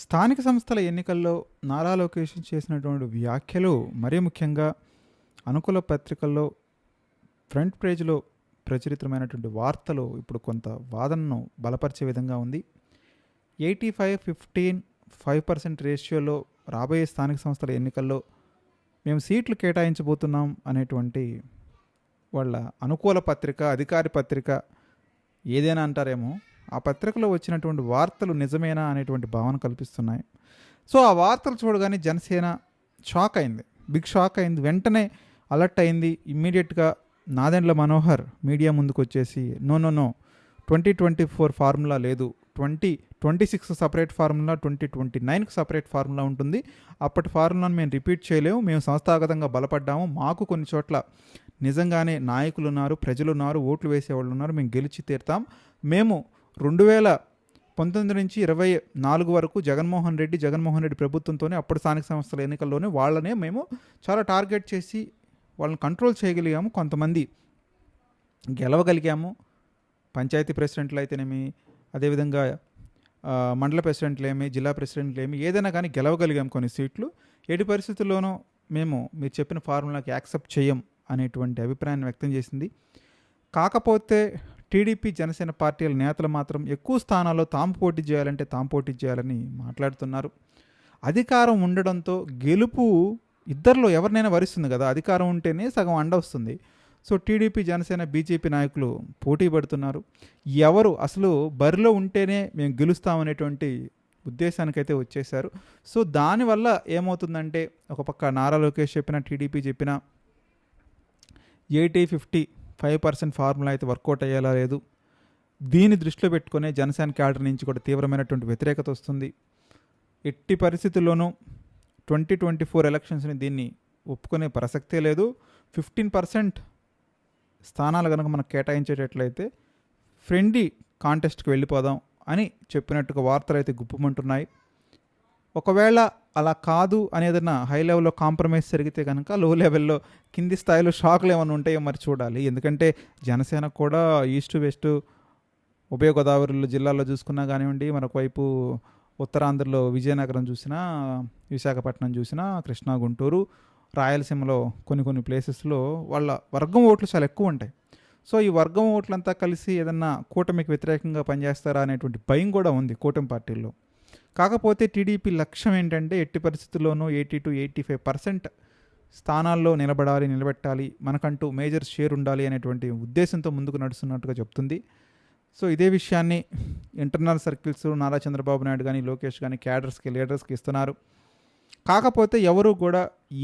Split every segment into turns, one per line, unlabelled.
స్థానిక సంస్థల ఎన్నికల్లో నారా లోకేష్ చేసినటువంటి వ్యాఖ్యలు మరీ ముఖ్యంగా అనుకూల పత్రికల్లో ఫ్రంట్ పేజ్లో ప్రచురితమైనటువంటి వార్తలు ఇప్పుడు కొంత వాదనను బలపరిచే విధంగా ఉంది. 85-15 5% రేషియోలో రాబోయే స్థానిక సంస్థల ఎన్నికల్లో మేము సీట్లు కేటాయించబోతున్నాం అనేటువంటి వాళ్ళ అనుకూల పత్రిక, అధికారి పత్రిక ఏదైనా అంటారేమో, ఆ పత్రికలో వచ్చినటువంటి వార్తలు నిజమేనా అనేటువంటి భావన కల్పిస్తున్నాయి. సో ఆ వార్తలు చూడగానే జనసేన షాక్ అయింది, బిగ్ షాక్ అయింది, వెంటనే అలర్ట్ అయింది. ఇమ్మీడియట్గా నాదెండ్ల మనోహర్ మీడియా ముందుకు వచ్చేసి నో 2024 ఫార్ములా లేదు, 2026 సపరేట్ ఫార్ములా, 2029కి సపరేట్ ఫార్ములా ఉంటుంది. అప్పటి ఫార్ములాను మేము రిపీట్ చేయలేము, మేము సంస్థాగతంగా బలపడ్డాము, మాకు కొన్ని చోట్ల నిజంగానే నాయకులు ఉన్నారు, ప్రజలు ఉన్నారు, ఓట్లు వేసేవాళ్ళు ఉన్నారు, మేము గెలిచి తీరుతాం. మేము 2019 నుంచి 24 వరకు జగన్మోహన్ రెడ్డి ప్రభుత్వంతోనే అప్పుడు స్థానిక సంస్థల ఎన్నికల్లోనే వాళ్ళనే మేము చాలా టార్గెట్ చేసి వాళ్ళని కంట్రోల్ చేయగలిగాము, కొంతమంది గెలవగలిగాము. పంచాయతీ ప్రెసిడెంట్లు అయితేనేమి, అదేవిధంగా మండల ప్రెసిడెంట్లేమి, జిల్లా ప్రెసిడెంట్లేమి, ఏదైనా కానీ గెలవగలిగాం కొన్ని సీట్లు. ఎట్టి పరిస్థితుల్లోనూ మేము మీరు చెప్పిన ఫార్ములాకి యాక్సెప్ట్ చేయం అనేటువంటి అభిప్రాయాన్ని వ్యక్తం చేసింది. కాకపోతే టీడీపీ, జనసేన పార్టీల నేతలు మాత్రం ఎక్కువ స్థానాల్లో తాము పోటీ చేయాలని మాట్లాడుతున్నారు. అధికారం ఉండడంతో గెలుపు ఇద్దరిలో ఎవరినైనా వరిస్తుంది కదా, అధికారం ఉంటేనే సగం అండ వస్తుంది. సో టీడీపీ, జనసేన, బీజేపీ నాయకులు పోటీ పడుతున్నారు. ఎవరు అసలు బరిలో ఉంటేనే మేము గెలుస్తామనేటువంటి ఉద్దేశానికైతే వచ్చేశారు. సో దానివల్ల ఏమవుతుందంటే, ఒక పక్క నారా లోకేష్ చెప్పిన, టీడీపీ చెప్పిన 80-50 ఫార్ములా అయితే వర్కౌట్ అయ్యేలా లేదు. దీన్ని దృష్టిలో పెట్టుకునే జనసేన క్యాడర్ నుంచి కూడా తీవ్రమైనటువంటి వ్యతిరేకత వస్తుంది. ఎట్టి పరిస్థితుల్లోనూ 2024 ఎలక్షన్స్ని దీన్ని ఒప్పుకునే ప్రసక్తే లేదు. 15% స్థానాలు కనుక మనకు కేటాయించేటట్లయితే ఫ్రెండ్లీ కాంటెస్ట్కి వెళ్ళిపోదాం అని చెప్పినట్టుగా వార్తలు అయితే గుప్పమంటున్నాయి. ఒకవేళ అలా కాదు అనేదన్నా హై లెవెల్లో కాంప్రమైజ్ జరిగితే కనుక లో లెవెల్లో కింది స్థాయిలో షాక్లు ఏమైనా ఉంటాయో మరి చూడాలి. ఎందుకంటే జనసేన కూడా ఈస్ట్ వెస్ట్ ఉభయ గోదావరి జిల్లాల్లో చూసుకున్నా కానివ్వండి, మరొక వైపు ఉత్తరాంధ్రలో విజయనగరం చూసినా, విశాఖపట్నం చూసినా, కృష్ణా, గుంటూరు, రాయలసీమలో కొన్ని ప్లేసెస్లో వాళ్ళ వర్గం ఓట్లు చాలా ఎక్కువ ఉంటాయి. సో ఈ వర్గం ఓట్లంతా కలిసి ఏదన్నా కూటమికి వ్యతిరేకంగా పనిచేస్తారా అనేటువంటి భయం కూడా ఉంది కూటమి పార్టీల్లో. కాకపోతే టీడీపీ లక్ష్యం ఏంటంటే ఎట్టి పరిస్థితుల్లోనూ 80-85% స్థానాల్లో నిలబెట్టాలి, మనకంటూ మేజర్ షేర్ ఉండాలి అనేటువంటి ఉద్దేశంతో ముందుకు నడుస్తున్నట్టుగా చెప్తుంది. సో ఇదే విషయాన్ని ఇంటర్నల్ సర్కిల్స్ నారా చంద్రబాబు నాయుడు కానీ, లోకేష్ కానీ క్యాడర్స్కి, లీడర్స్కి ఇస్తున్నారు. కాకపోతే ఎవరు కూడా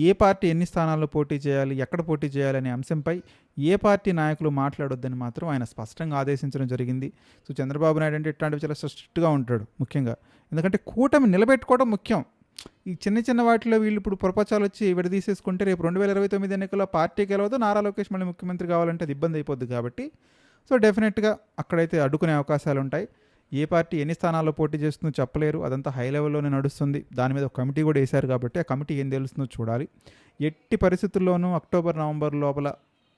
ఏ పార్టీ ఎన్ని స్థానాల్లో పోటీ చేయాలి, ఎక్కడ పోటీ చేయాలి అనే అంశంపై ఏ పార్టీ నాయకులు మాట్లాడొద్దని మాత్రం ఆయన స్పష్టంగా ఆదేశించడం జరిగింది. సో చంద్రబాబు నాయుడు అంటే ఇట్లాంటివి చాలా స్ట్రిక్ట్గా ఉంటాడు ముఖ్యంగా, ఎందుకంటే కూటమి నిలబెట్టుకోవడం ముఖ్యం. ఈ చిన్న వాటిలో వీళ్ళు ఇప్పుడు పొరపచాలు వచ్చి విడదీసేసుకుంటే రేపు 2029 ఎన్నికల్లో పార్టీ గెలవదు, నారా లోకేష్ మళ్ళీ ముఖ్యమంత్రి కావాలంటే అది ఇబ్బంది అయిపోద్ది. కాబట్టి సో డెఫినెట్గా అక్కడైతే అడ్డుకునే అవకాశాలు ఉంటాయి. ఏ పార్టీ ఎన్ని స్థానాల్లో పోటీ చేస్తుందో చెప్పలేరు, అదంతా హై లెవెల్లోనే నడుస్తుంది. దాని మీద ఒక కమిటీ కూడా వేశారు కాబట్టి ఆ కమిటీ ఏం తెలుస్తుందో చూడాలి. ఎట్టి పరిస్థితుల్లోనూ అక్టోబర్, నవంబర్ లోపల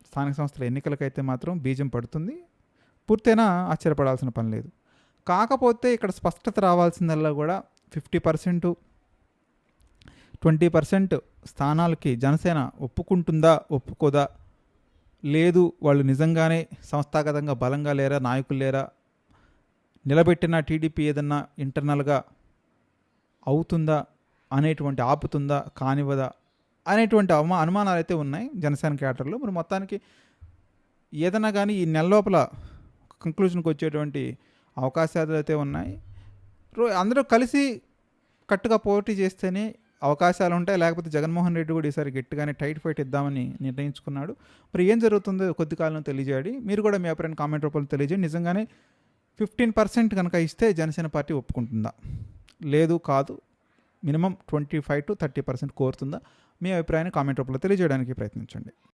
స్థానిక సంస్థల ఎన్నికలకైతే మాత్రం బీజం పడుతుంది. పూర్తయినా ఆశ్చర్యపడాల్సిన పని లేదు. కాకపోతే ఇక్కడ స్పష్టత రావాల్సిందల్లా కూడా 50%, 20% స్థానాలకి జనసేన ఒప్పుకుంటుందా, ఒప్పుకోదా, లేదు వాళ్ళు నిజంగానే సంస్థాగతంగా బలంగా లేరా, నాయకులు లేరా, నిలబెట్టిన టీడీపీ ఏదన్నా ఇంటర్నల్గా అవుతుందా అనేటువంటి, ఆపుతుందా, కానివ్వదా అనేటువంటి అనుమానాలు అయితే ఉన్నాయి జనసేన క్యాడర్లో. మరి మొత్తానికి ఏదైనా కానీ ఈ నెల లోపల కంక్లూజన్కి వచ్చేటువంటి అవకాశాలు అయితే ఉన్నాయి. అందరూ కలిసి కట్టుగా పోటీ చేస్తేనే అవకాశాలు ఉంటాయి, లేకపోతే జగన్మోహన్ రెడ్డి కూడా ఈసారి గట్టిగానే టైట్ ఫైట్ ఇద్దామని నిర్ణయించుకున్నాడు. మరి ఏం జరుగుతుందో కొద్ది కాలంలో తెలియజేయండి. మీరు కూడా మీ అభిప్రాయాన్ని కామెంట్ రూపంలో తెలియజేయండి. నిజంగానే 15% కనుక ఇస్తే జనసేన పార్టీ ఒప్పుకుంటుందా, లేదు కాదు మినిమం 25-30% కోరుతుందా? మీ అభిప్రాయాన్ని కామెంట్ రూపంలో తెలియజేయడానికి ప్రయత్నించండి.